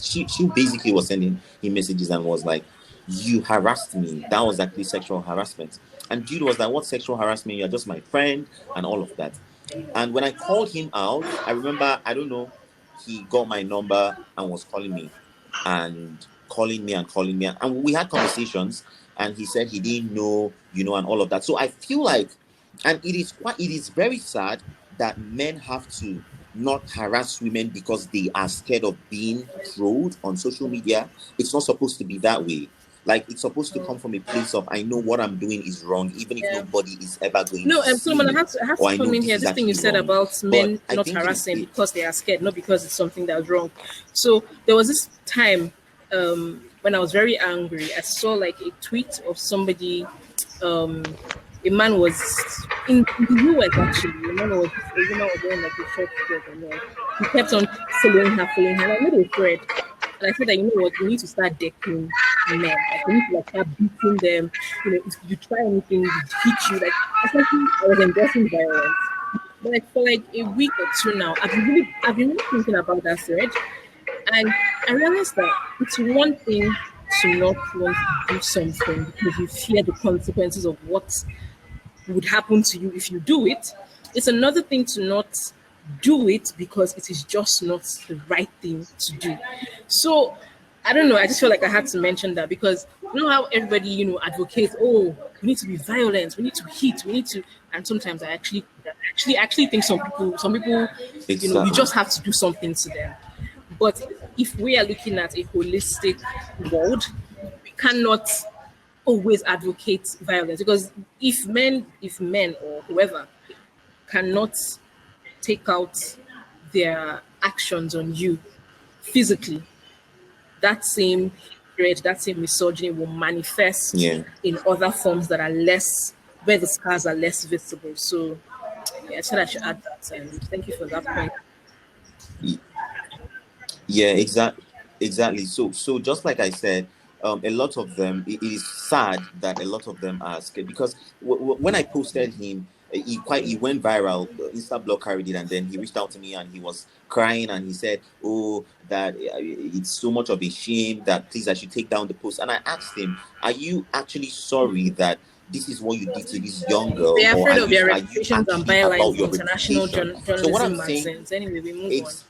Speaker 5: basically was sending him messages and was like, "You harassed me." That was actually sexual harassment. And Jude was like, "What sexual harassment? You're just my friend," and all of that. And when I called him out, I remember, I don't know, he got my number and was calling me and calling me. And we had conversations, and he said he didn't know, and all of that. So I feel like, and it is very sad that men have to not harass women because they are scared of being trolled on social media. It's not supposed to be that way. Like, it's supposed to come from a place of, I know what I'm doing is wrong, even if
Speaker 1: Yeah.
Speaker 5: nobody is ever going
Speaker 1: No,
Speaker 5: to see
Speaker 1: Solomon,
Speaker 5: me,
Speaker 1: I have
Speaker 5: or
Speaker 1: to
Speaker 5: I know
Speaker 1: come in
Speaker 5: this
Speaker 1: here.
Speaker 5: is
Speaker 1: This thing you
Speaker 5: actually
Speaker 1: said
Speaker 5: wrong.
Speaker 1: about
Speaker 5: But
Speaker 1: men
Speaker 5: I
Speaker 1: not
Speaker 5: think
Speaker 1: harassing because they are scared, not because it's something that's wrong. So there was this time when I was very angry. I saw like a tweet of somebody. A man was in the US actually. A woman was wearing like a short skirt and all. He kept on following her. And I made a thread, and I said that, you know what, we need to start decking men. Like, we need to like start beating them. If you try anything, we hit you. Like, essentially, I was endorsing violence. But like for like a week or two now, I've been really thinking about that thread, and I realized that it's one thing to not want to do something because you fear the consequences of what would happen to you if you do it. It's another thing to not do it because it is just not the right thing to do. So I don't know. I just feel like I had to mention that because you know how everybody, advocates, oh, we need to be violent, we need to hit, we need to, and sometimes I actually think some people, you
Speaker 5: exactly.
Speaker 1: just have to do something to them. But if we are looking at a holistic world, we cannot always advocate violence because if men or whoever cannot take out their actions on you physically, that same hatred, that same misogyny will manifest
Speaker 5: Yeah.
Speaker 1: in other forms that are less, where the scars are less visible. So yeah, I said I should add that, and thank you for that point.
Speaker 5: Yeah, exactly. So just like I said, a lot of them. It is sad that a lot of them are scared because when I posted him, he went viral. Instablock carried it, and then he reached out to me and he was crying and he said, "Oh, that it's so much of a shame that please I should take down the post." And I asked him, "Are you actually sorry that?" This is what you did to this young girl,
Speaker 1: They're
Speaker 5: or
Speaker 1: afraid of their
Speaker 5: are you
Speaker 1: reputations and
Speaker 5: actually about
Speaker 1: bylines in
Speaker 5: your
Speaker 1: international
Speaker 5: reputation? So what I'm
Speaker 1: journalism
Speaker 5: saying,
Speaker 1: magazines. Anyway, we move on.
Speaker 5: it's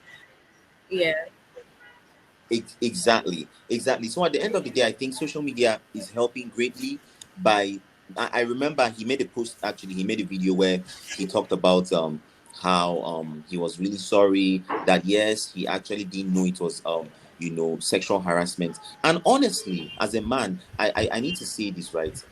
Speaker 1: Yeah.
Speaker 5: exactly. So at the end of the day, I think social media is helping greatly by. I remember he made a post. Actually, he made a video where he talked about how he was really sorry that yes, he actually didn't know it was sexual harassment. And honestly, as a man, I need to say this right.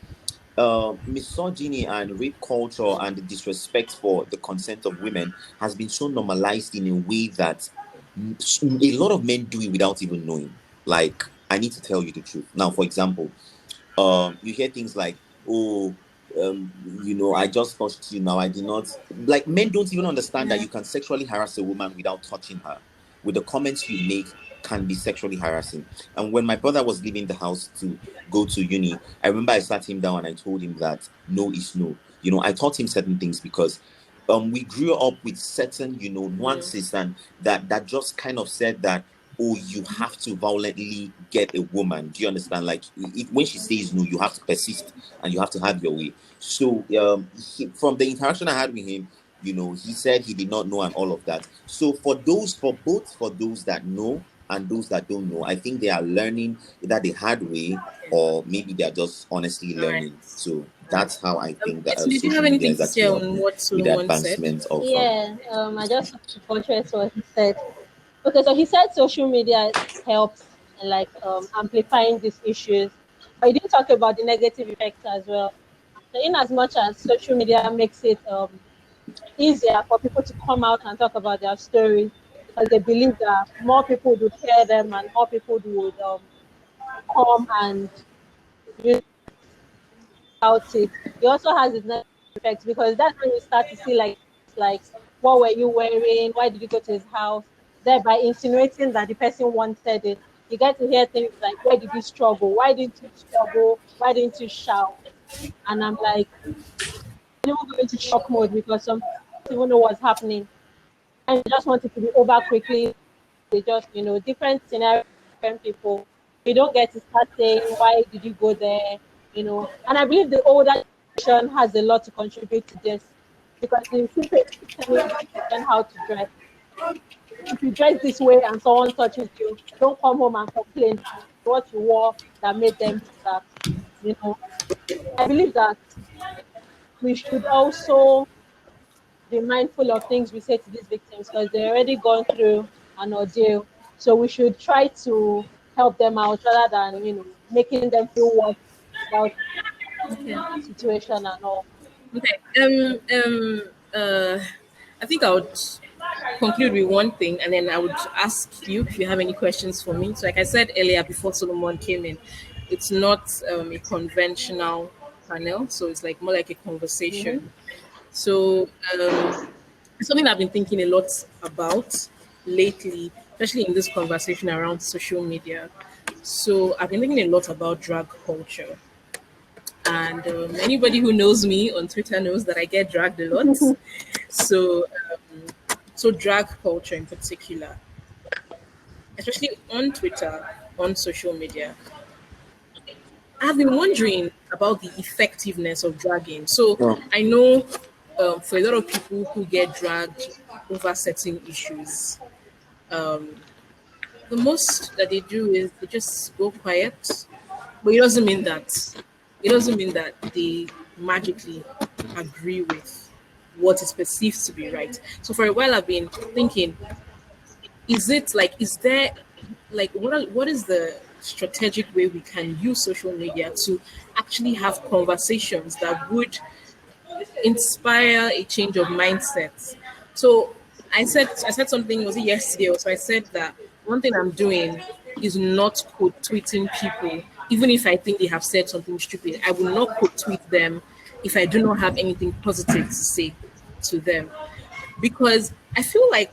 Speaker 5: Misogyny and rape culture and the disrespect for the consent of women has been so normalized in a way that a lot of men do it without even knowing. Like, I need to tell you the truth. Now, for example, you hear things like, "Oh, I just touched you. Now I did not." Like, men don't even understand that you can sexually harass a woman without touching her. With the comments you make, can be sexually harassing. And when my brother was leaving the house to go to uni, I remember I sat him down and I told him that no is no. I taught him certain things because we grew up with certain nuances, and that just kind of said that, oh, you have to violently get a woman. Do you understand? Like, when she says no, you have to persist and you have to have your way. So from the interaction I had with him, he said he did not know and all of that. So for those that know and those that don't know, I think they are learning either the hard way or maybe they are just honestly
Speaker 1: All right.
Speaker 5: learning. So that's how I think that
Speaker 1: Yes, did you have
Speaker 5: social media
Speaker 1: anything
Speaker 5: is
Speaker 1: to say
Speaker 5: actually
Speaker 1: on
Speaker 5: helping
Speaker 1: what
Speaker 5: with the
Speaker 1: Solomon said?
Speaker 5: advancement of
Speaker 2: Yeah, I just want to buttress what he said. Okay, so he said social media helps in like amplifying these issues, but he didn't talk about the negative effects as well. So in as much as social media makes it easier for people to come out and talk about their stories because they believe that more people would hear them and more people would come and read about it. It also has its negative effects because that's when you start to see like what were you wearing? Why did you go to his house? Thereby insinuating that the person wanted it. You get to hear things like, where did you struggle? Why didn't you struggle? Why didn't you shout? And I'm like, you go into shock mode because some people don't even know what's happening. and they just want it to be over quickly. They just, different scenarios, different people. You don't get to start saying, why did you go there? And I believe the older generation has a lot to contribute to this, because the simple telling you learn how to dress. If you dress this way and someone touches you, don't come home and complain what you wore that made them do that. I believe that we should also be mindful of things we say to these victims, because they're already gone through an ordeal. So we should try to help them out rather than, making them feel worse about the situation and all.
Speaker 1: Okay. I think I would conclude with one thing, and then I would ask you if you have any questions for me. So, like I said earlier, before Solomon came in, it's not a conventional panel, so it's like more like a conversation. So, it's something I've been thinking a lot about lately, especially in this conversation around social media. So, I've been thinking a lot about drag culture. And anybody who knows me on Twitter knows that I get dragged a lot. So, so drag culture in particular, especially on Twitter, on social media, I've been wondering about the effectiveness of dragging. So I know for a lot of people who get dragged over certain issues, the most that they do is they just go quiet. But it doesn't mean that they magically agree with what is perceived to be right. So for a while I've been thinking, is there like what is the strategic way we can use social media to actually have conversations that would inspire a change of mindset? So I said something, was it yesterday? So I said that one thing I'm doing is not quote tweeting people, even if I think they have said something stupid. I will not quote tweet them if I do not have anything positive to say to them, because I feel like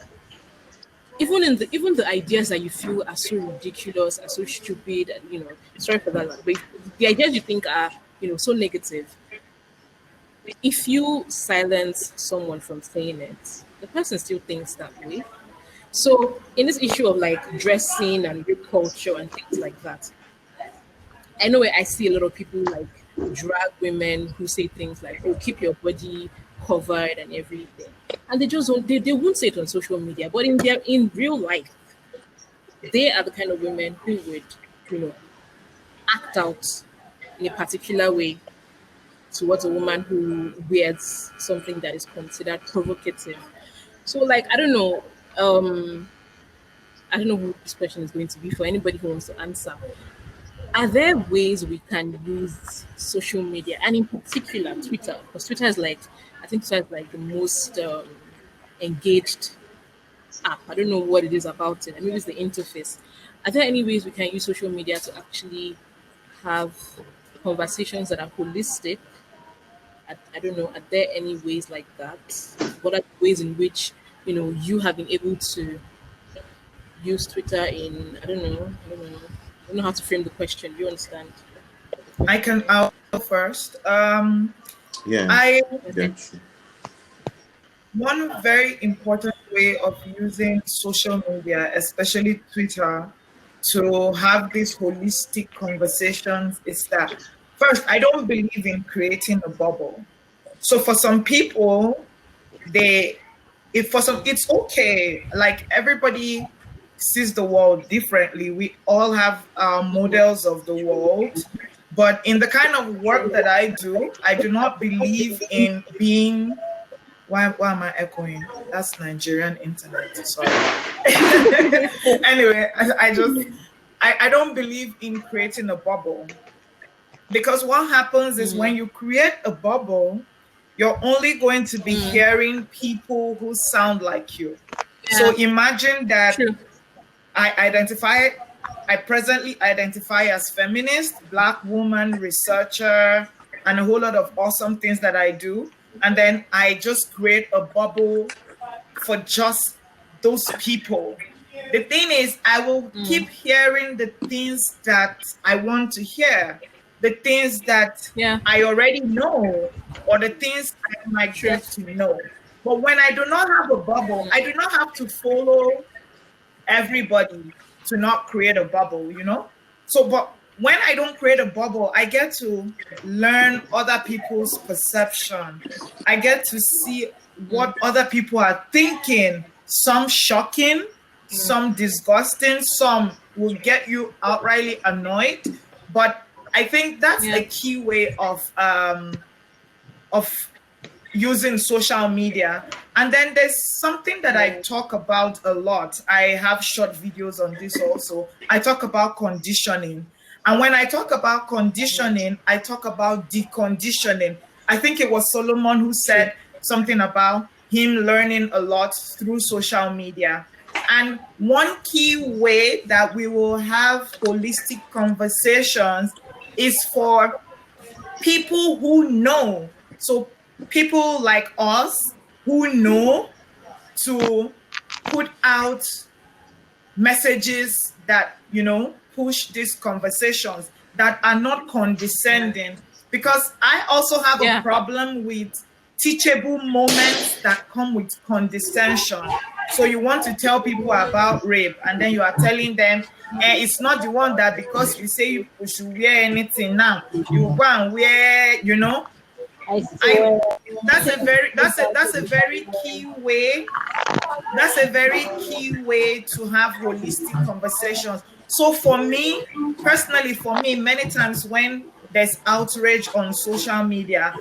Speaker 1: even the ideas that you feel are so ridiculous, are so stupid, and sorry for that, but the ideas you think are so negative, if you silence someone from saying it, the person still thinks that way. So in this issue of like dressing and rape culture and things like that, I know I see a lot of people like drag women who say things like, "Oh, keep your body covered and everything," and they just don't. They won't say it on social media, but in real life, they are the kind of women who would, you know, act out in a particular way towards a woman who wears something that is considered provocative. So, like, I don't know who this question is going to be for anybody who wants to answer. Are there ways we can use social media, and in particular Twitter, because Twitter is like, I think Twitter is like the most engaged app. I don't know what it is about it. Maybe it's the interface. Are there any ways we can use social media to actually have conversations that are holistic? I don't know. Are there any ways like that? What are the ways in which you have been able to use Twitter in? I don't know how to frame the question. Do you understand?
Speaker 3: I'll go first.
Speaker 5: Yeah.
Speaker 3: I
Speaker 5: That's
Speaker 3: One very important way of using social media, especially Twitter, to have these holistic conversations is that first, I don't believe in creating a bubble. So for some people, it's okay. Like everybody sees the world differently. We all have models of the world. But in the kind of work that I do not believe in being why am I echoing? That's Nigerian internet. Sorry. Anyway, I don't believe in creating a bubble, because what happens is when you create a bubble, you're only going to be hearing people who sound like you.
Speaker 1: Yeah.
Speaker 3: So imagine that
Speaker 1: True.
Speaker 3: I presently identify as feminist, Black woman, researcher, and a whole lot of awesome things that I do. And then I just create a bubble for just those people. The thing is, I will keep hearing the things that I want to hear, the things that
Speaker 1: Yeah.
Speaker 3: I already know, or the things I might get to know. But when I do not have a bubble, I do not have to follow everybody to not create a bubble, you know? So, but when I don't create a bubble, I get to learn other people's perception. I get to see what other people are thinking. Some shocking, some disgusting, some will get you outrightly annoyed. But I think that's a key way of using social media. And then there's something that I talk about a lot. I have short videos on this also. I talk about conditioning. And when I talk about conditioning, I talk about deconditioning. I think it was Solomon who said something about him learning a lot through social media. And one key way that we will have holistic conversations is for people who know. So people like us who know to put out messages that, you know, push these conversations that are not condescending. Because I also have a problem with teachable moments that come with condescension. So you want to tell people about rape, and then you are telling them, it's not the one that because you say you should wear anything now, you go and wear, you know. That's a very key way. That's a very key way to have holistic conversations. So for me, personally, many times when there's outrage on social media,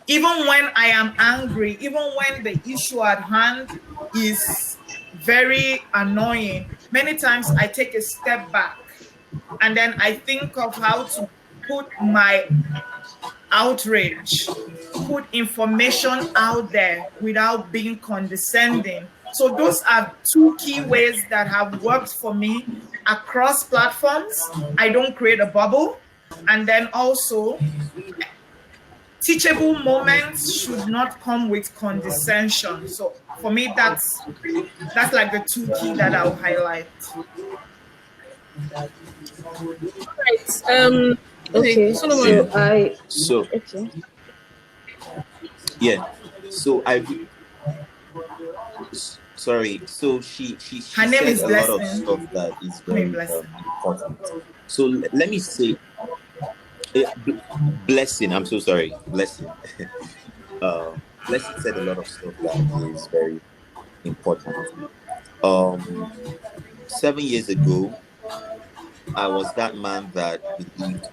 Speaker 3: even when I am angry, even when the issue at hand is very annoying, many times I take a step back and then I think of how to put my outrage, put information out there without being condescending. So those are two key ways that have worked for me across platforms. I don't create a bubble. And then also, teachable moments should not come with condescension. So for me, that's like the two key that I'll highlight.
Speaker 1: Right.
Speaker 4: Okay.
Speaker 1: Solomon.
Speaker 5: So sorry. So she
Speaker 3: Her name
Speaker 5: said
Speaker 3: is
Speaker 5: a
Speaker 3: Blessing.
Speaker 5: lot of stuff that is very important. So let me say, Blessing. I'm so sorry, Blessing. Blessing said a lot of stuff that is very important. 7 years ago, I was that man that believed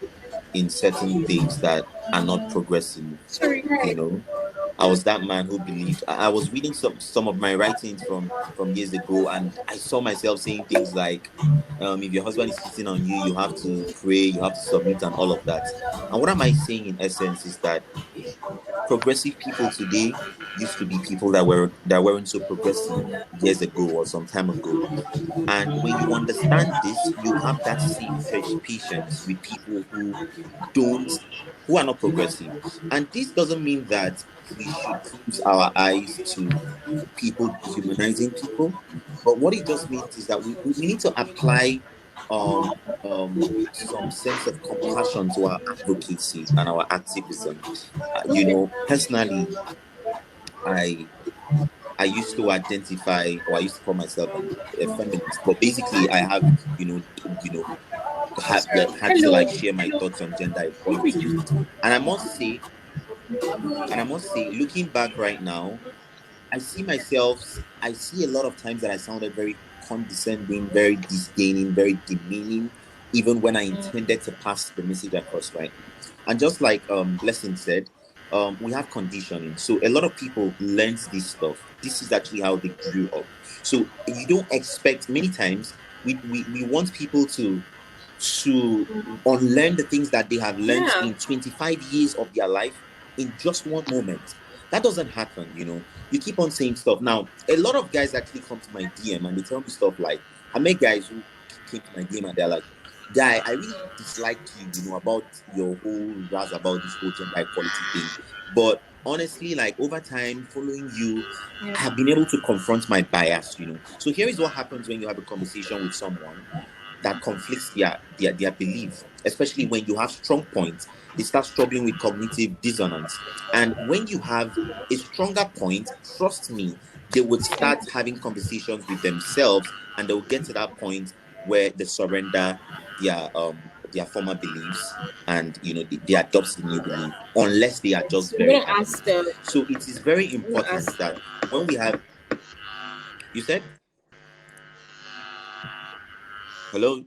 Speaker 5: in certain things that are not progressive. You know, I was that man who believed. I was reading some of my writings from years ago, and I saw myself saying things like, if your husband is cheating on you, you have to pray, you have to submit, and all of that. And what am I saying in essence is that progressive people today used to be people that weren't so progressive years ago or some time ago. And when you understand this, you have that same patience with people who are not progressive. And this doesn't mean that we should close our eyes to people dehumanizing people. But what it just means is that we need to apply some sense of compassion to our advocacy and our activism. You know, personally, I used to identify, or I used to call myself a feminist, but basically I have, had to like share my thoughts on gender equality. And I must say, looking back right now, I see a lot of times that I sounded very condescending, very disdaining, very demeaning, even when I intended to pass the message across, right? And just like Blessing said, we have conditioning. So a lot of people learn this stuff. This is actually how they grew up. So you don't expect, many times, we want people to unlearn the things that they have learned in 25 years of their life in just one moment. That doesn't happen, you know. You keep on saying stuff. Now, a lot of guys actually come to my DM and they tell me stuff like, I met guys who came to my DM and they're like, Guy, I really disliked you, about your whole razz about this whole gender equality thing. But honestly, like over time, following you, I have been able to confront my bias, So here is what happens when you have a conversation with someone. that conflicts their belief, especially when you have strong points. They start struggling with cognitive dissonance. And when you have a stronger point, trust me, they would start having conversations with themselves, and they'll get to that point where they surrender their former beliefs, and they adopt the new belief, unless they are just
Speaker 1: I'm
Speaker 5: very
Speaker 1: gonna
Speaker 5: adamant.
Speaker 1: ask.
Speaker 5: So it is very important
Speaker 1: ask-
Speaker 5: that when we have, you said, hello,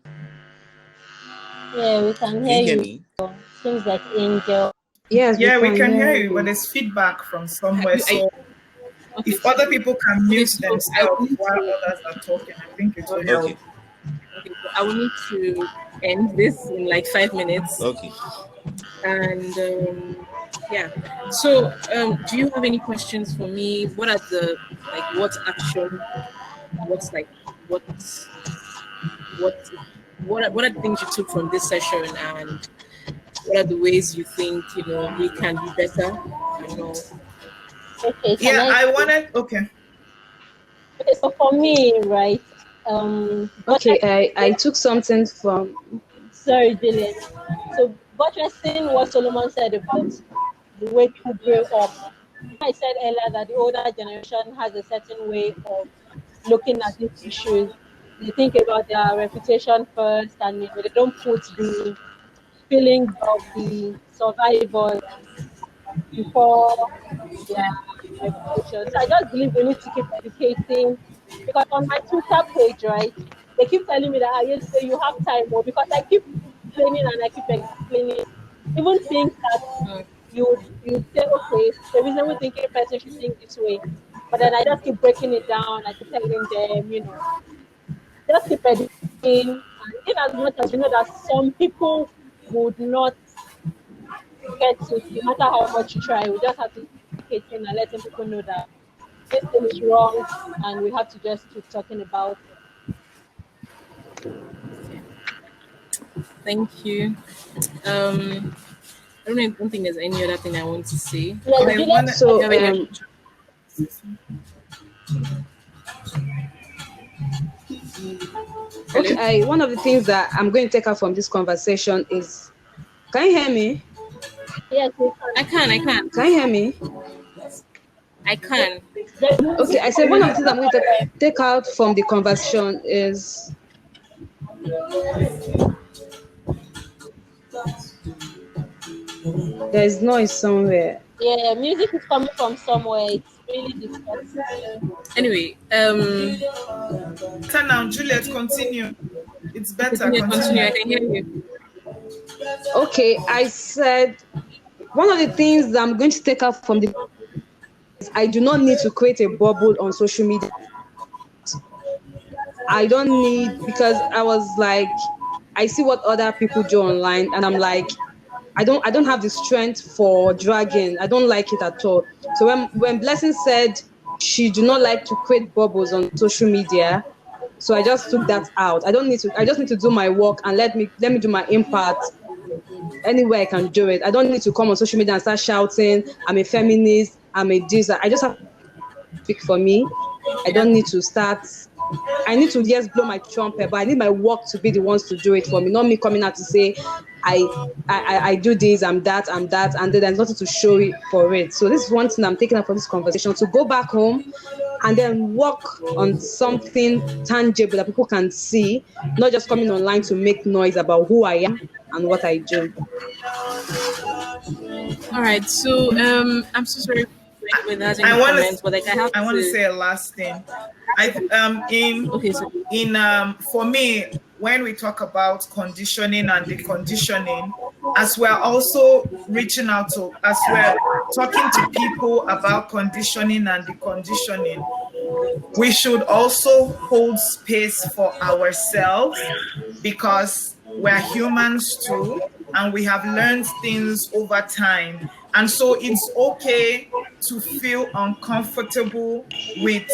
Speaker 2: Yeah, we can
Speaker 5: can
Speaker 2: hear
Speaker 5: you hear
Speaker 2: you.
Speaker 5: me?
Speaker 2: Seems like Angel.
Speaker 4: Yes,
Speaker 3: Yeah, we
Speaker 4: can
Speaker 3: can hear
Speaker 4: hear
Speaker 3: you, but
Speaker 4: you.
Speaker 3: there's feedback from somewhere.
Speaker 1: Are you-
Speaker 3: So
Speaker 1: okay,
Speaker 3: if other people can
Speaker 1: okay,
Speaker 3: mute
Speaker 1: so I will
Speaker 3: themselves
Speaker 1: need
Speaker 3: while
Speaker 1: to.
Speaker 3: others are talking, I think it will help.
Speaker 5: Okay,
Speaker 1: Okay, so I will need to end this in like 5 minutes.
Speaker 5: okay.
Speaker 1: And yeah, so do you have any questions for me? What are the what action? What's like what's what what are the things you took from this session, and what are the ways you think we can be better?
Speaker 2: Okay, can
Speaker 3: Yeah,
Speaker 2: I?
Speaker 3: I wanted, okay.
Speaker 2: Okay, so for me, right? But
Speaker 4: Okay, I took something from.
Speaker 2: sorry, Dylan. So buttressing what Solomon said about the way people grow up. I said earlier that the older generation has a certain way of looking at these issues. They think about their reputation first, and they don't put the feelings of the survivors before their reputation. So I just believe we need to keep educating, because on my Twitter page, right, they keep telling me that yesterday you have time more, because I keep explaining and I keep explaining even things that you say, okay, the reason we think a person should think this way, but then I just keep breaking it down. I keep telling them, just keep educating. And in as much as you know that some people would not get it, no matter how much you try, we just have to keep educating and letting people know that this thing is wrong, and we have to just keep talking about it.
Speaker 1: Thank you. I don't think there's any other thing I want to say.
Speaker 2: Yes,
Speaker 3: I
Speaker 2: Juliet,
Speaker 3: wanted,
Speaker 4: So,
Speaker 1: Do you have any
Speaker 4: okay, one of the things that I'm going to take out from this conversation is, can you hear me?
Speaker 2: yes, we
Speaker 1: I
Speaker 2: can.
Speaker 1: can.
Speaker 4: Can you hear me?
Speaker 1: I can.
Speaker 4: Okay, I said one of the things I'm going to take out from the conversation is there is noise somewhere.
Speaker 2: Yeah, music is coming from somewhere. It's really disgusting.
Speaker 1: Anyway,
Speaker 3: turn now, Juliet, continue. It's better,
Speaker 1: continue. I
Speaker 3: continue.
Speaker 1: can hear you.
Speaker 4: Okay, I said one of the things that I'm going to take out from the is I do not need to create a bubble on social media. I don't need, because I was like, I see what other people do online, and I'm like, I don't have the strength for dragging. I don't like it at all. So when Blessing said she do not like to create bubbles on social media, so I just took that out. I just need to do my work and let me do my impact anywhere I can do it. I don't need to come on social media and start shouting, I'm a feminist, I'm a this. I just have to speak for me. I don't need to start. I need to just blow my trumpet, but I need my work to be the ones to do it for me, not me coming out to say I do this, I'm that, and then there's nothing to show it for it. So this is one thing I'm taking up from this conversation, to go back home and then work on something tangible that people can see, not just coming online to make noise about who I am and what I do.
Speaker 1: All right. So I'm so sorry for anyone that has any
Speaker 3: I want
Speaker 1: comments, but like
Speaker 3: I want to say a last thing.
Speaker 1: Okay, so
Speaker 3: For me, when we talk about conditioning and deconditioning, as we're also reaching out to, as we're talking to people about conditioning and deconditioning, we should also hold space for ourselves, because we're humans too, and we have learned things over time. And so it's okay to feel uncomfortable with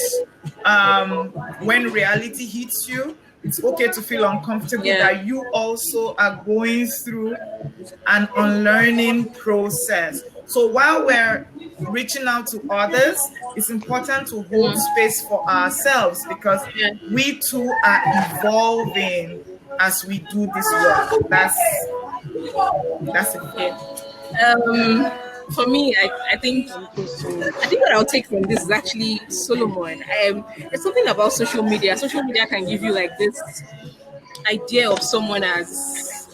Speaker 3: when reality hits you. It's okay to feel uncomfortable that you also are going through an unlearning process. So while we're reaching out to others, it's important to hold space for ourselves, because we too are evolving. as we do this work. That's it.
Speaker 1: Okay. For me, I think what I'll take from this is actually Solomon. It's something about social media. Social media can give you like this idea of someone as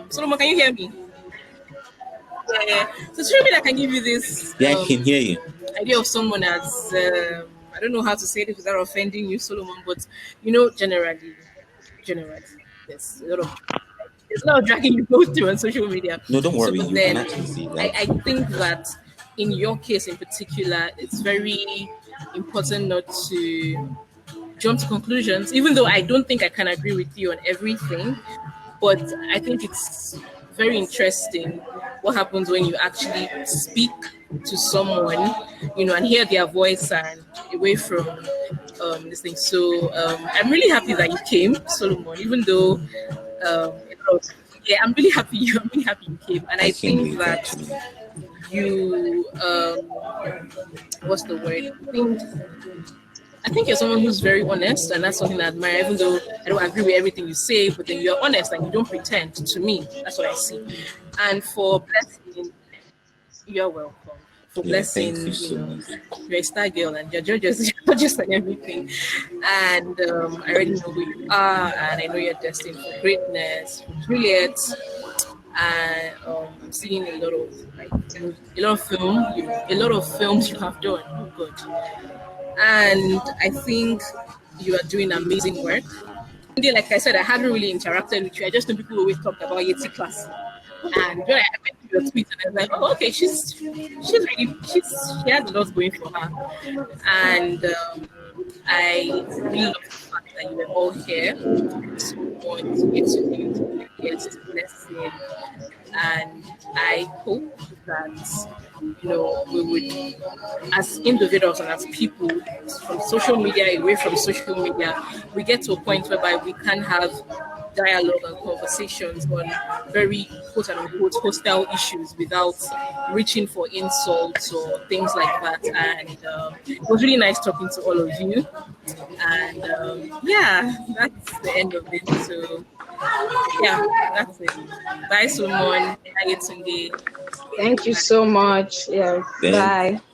Speaker 1: Solomon. Can you hear me? Yeah. So social media can give you this
Speaker 5: Yeah, I can hear you.
Speaker 1: idea of someone as I don't know how to say it without offending you, Solomon, but generally, there's a lot of dragging you go through on social media.
Speaker 5: No, don't worry.
Speaker 1: So
Speaker 5: You
Speaker 1: then
Speaker 5: can actually see
Speaker 1: I
Speaker 5: that.
Speaker 1: think that in your case in particular, it's very important not to jump to conclusions, even though I don't think I can agree with you on everything. But I think it's very interesting what happens when you actually speak to someone, and hear their voice and away from this thing. So I'm really happy that you came, Solomon, even though yeah, I'm really happy. I'm really happy you came, and I
Speaker 5: I can
Speaker 1: think
Speaker 5: wait
Speaker 1: that
Speaker 5: actually.
Speaker 1: you what's the word? I think you're someone who's very honest, and that's something I admire. Even though I don't agree with everything you say, but then you're honest and you don't pretend. To me, that's what I see. And for blessing, you're welcome. For
Speaker 5: Yeah,
Speaker 1: blessing,
Speaker 5: thank you so much.
Speaker 1: you're a star girl and you're judges and everything. And I already know who you are, and I know you're destined for greatness, for Juliet. And I'm seeing a lot of a lot of films you have done. Oh, good. And I think you are doing amazing work. Like I said, I haven't really interacted with you. I just know people always talked about Yeti class. And when I went to your tweet and I was like, oh, okay, she has a lot going for her. And I really love the fact that you were all here. So much to get to blessing. And I hope that we would, as individuals and as people, from social media away from social media, we get to a point whereby we can have dialogue and conversations on very quote unquote hostile issues without reaching for insults or things like that. And it was really nice talking to all of you. And yeah, that's the end of it. So yeah, that's it. Bye, Solomon. Bye, Tunde.
Speaker 4: Thank you so much. Yeah.
Speaker 5: Then
Speaker 4: Bye.